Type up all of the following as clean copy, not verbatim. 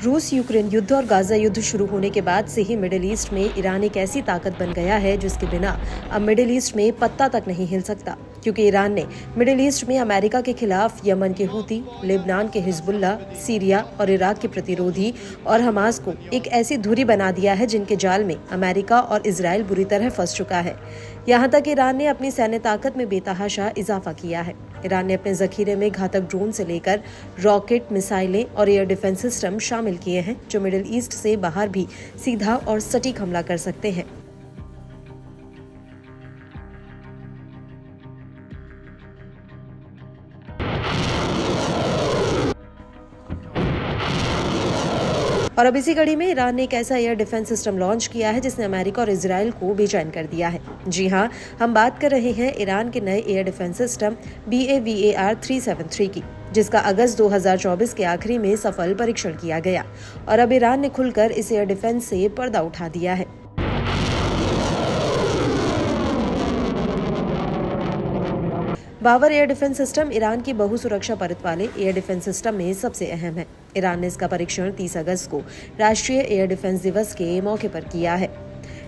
रूस यूक्रेन युद्ध और गाजा युद्ध शुरू होने के बाद से ही मिडिल ईस्ट में ईरान एक ऐसी ताकत बन गया है जिसके बिना अब मिडिल ईस्ट में पत्ता तक नहीं हिल सकता, क्योंकि ईरान ने मिडिल ईस्ट में अमेरिका के खिलाफ यमन के हूती, लेबनान के हिजबुल्ला, सीरिया और इराक के प्रतिरोधी और हमास को एक ऐसी धुरी बना दिया है जिनके जाल में अमेरिका और इजराइल बुरी तरह फंस चुका है। यहाँ तक ईरान ने अपनी सैन्य ताकत में बेतहाशा इजाफा किया है। ईरान ने अपने जखीरे में घातक ड्रोन से लेकर रॉकेट, मिसाइलें और एयर डिफेंस सिस्टम शामिल किए हैं जो मिडिल ईस्ट से बाहर भी सीधा और सटीक हमला कर सकते हैं। और अब इसी कड़ी में ईरान ने एक ऐसा एयर डिफेंस सिस्टम लॉन्च किया है जिसने अमेरिका और इजराइल को बेचैन कर दिया है। जी हां, हम बात कर रहे हैं ईरान के नए एयर डिफेंस सिस्टम BAVAR 373 की, जिसका अगस्त 2024 के आखिरी में सफल परीक्षण किया गया और अब ईरान ने खुलकर इस एयर डिफेंस से पर्दा उठा दिया है। बावर एयर डिफेंस सिस्टम ईरान की बहु सुरक्षा परत वाले एयर डिफेंस सिस्टम में सबसे अहम है। ईरान ने इसका परीक्षण 30 अगस्त को राष्ट्रीय एयर डिफेंस दिवस के मौके पर किया है।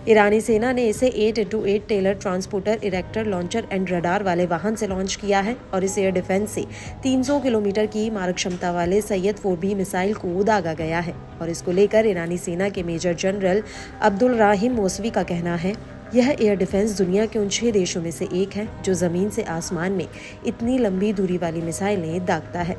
ईरानी सेना ने इसे 8x8 TELAR transporter erector launcher and radar वाले वाहन से लॉन्च किया है और इस एयर डिफेंस से 300 किलोमीटर की मारक क्षमता वाले सैयद 4B मिसाइल को दागा गया है। और इसको लेकर ईरानी सेना के major general Abdul Rahim Mousavi का कहना है, यह एयर डिफेंस दुनिया के उन 6 देशों में से एक है जो जमीन से आसमान में इतनी लंबी दूरी वाली मिसाइलें दागता है।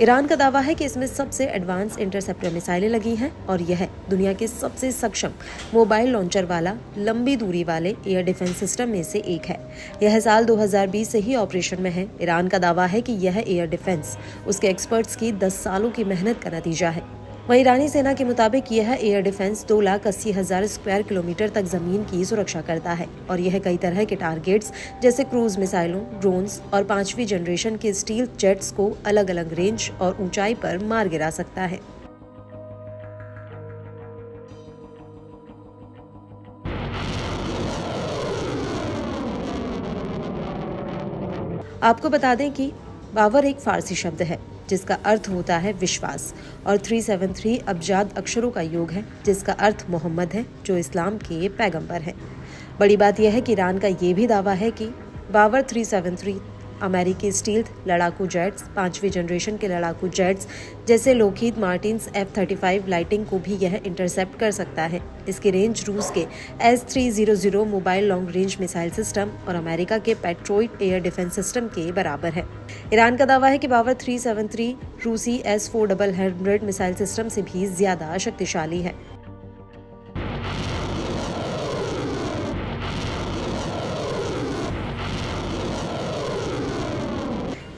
ईरान का दावा है कि इसमें सबसे एडवांस इंटरसेप्टर मिसाइलें लगी हैं और यह दुनिया के सबसे सक्षम मोबाइल लॉन्चर वाला लंबी दूरी वाले एयर डिफेंस सिस्टम में से एक है। यह साल 2020 से ही ऑपरेशन में है। ईरान का दावा है कि यह एयर डिफेंस उसके एक्सपर्ट्स की 10 सालों की मेहनत का नतीजा है। वहीं ईरानी सेना के मुताबिक यह एयर डिफेंस 2,80,000 स्क्वायर किलोमीटर तक जमीन की सुरक्षा करता है और यह कई तरह के टारगेट्स जैसे क्रूज मिसाइलों, ड्रोन्स और 5वीं जनरेशन के स्टील जेट्स को अलग अलग रेंज और ऊंचाई पर मार गिरा सकता है। आपको बता दें कि बावर एक फारसी शब्द है जिसका अर्थ होता है विश्वास और 373 अबजाद अक्षरों का योग है जिसका अर्थ मोहम्मद है जो इस्लाम के पैगंबर है। बड़ी बात यह है कि ईरान का ये भी दावा है कि बावर 373 अमेरिकी स्टील्थ लड़ाकू जेट्स, 5वीं जनरेशन के लड़ाकू जेट्स जैसे लोकहीड मार्टिन्स F-35 लाइटिंग को भी यह इंटरसेप्ट कर सकता है। इसकी रेंज रूस के S-300 mobile long range missile system और अमेरिका के पेट्रोइट एयर डिफेंस सिस्टम के बराबर है। ईरान का दावा है कि बावर 373 रूसी S-400 मिसाइल सिस्टम से भी ज्यादा शक्तिशाली है।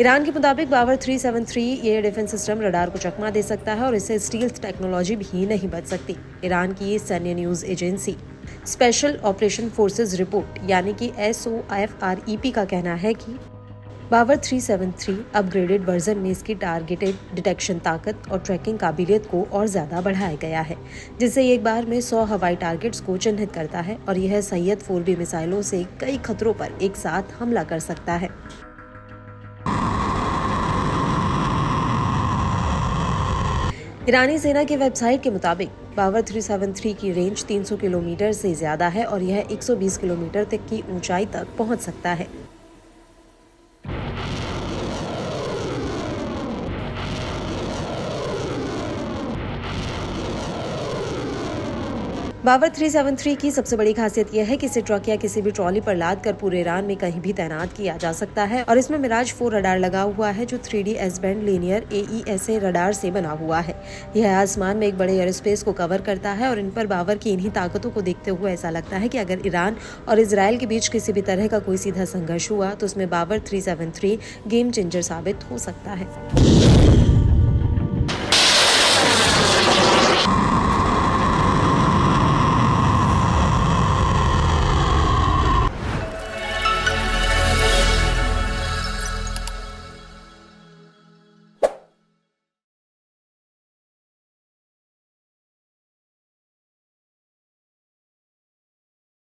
ईरान के मुताबिक बावर 373 एयर डिफेंस सिस्टम रडार को चकमा दे सकता है और इससे स्टील्थ टेक्नोलॉजी भी नहीं बच सकती। ईरान की सैन्य news agency special operation forces report यानी कि SOFREP का कहना है कि बावर 373 अपग्रेडेड वर्जन में इसकी टारगेटेड डिटेक्शन ताकत और ट्रैकिंग काबिलियत को और ज्यादा बढ़ाया गया है, जिससे एक बार में 100 हवाई टारगेट्स को चिन्हित करता है और यह सैयद 4B मिसाइलों से कई खतरों पर एक साथ हमला कर सकता है। ईरानी सेना की वेबसाइट के मुताबिक बावर 373 की रेंज 300 किलोमीटर से ज्यादा है और यह 120 किलोमीटर तक की ऊंचाई तक पहुंच सकता है। बावर 373 की सबसे बड़ी खासियत यह है कि इसे ट्रक या किसी भी ट्रॉली पर लाद कर पूरे ईरान में कहीं भी तैनात किया जा सकता है और इसमें मिराज 4 रडार लगा हुआ है जो 3D S-बैंड लीनियर AESA रडार से बना हुआ है। यह आसमान में एक बड़े एयर स्पेस को कवर करता है और इन पर बावर की इन्हीं ताकतों को देखते हुए ऐसा लगता है कि अगर ईरान और इजराइल के बीच किसी भी तरह का कोई सीधा संघर्ष हुआ तो उसमें बावर 373 गेम चेंजर साबित हो सकता है।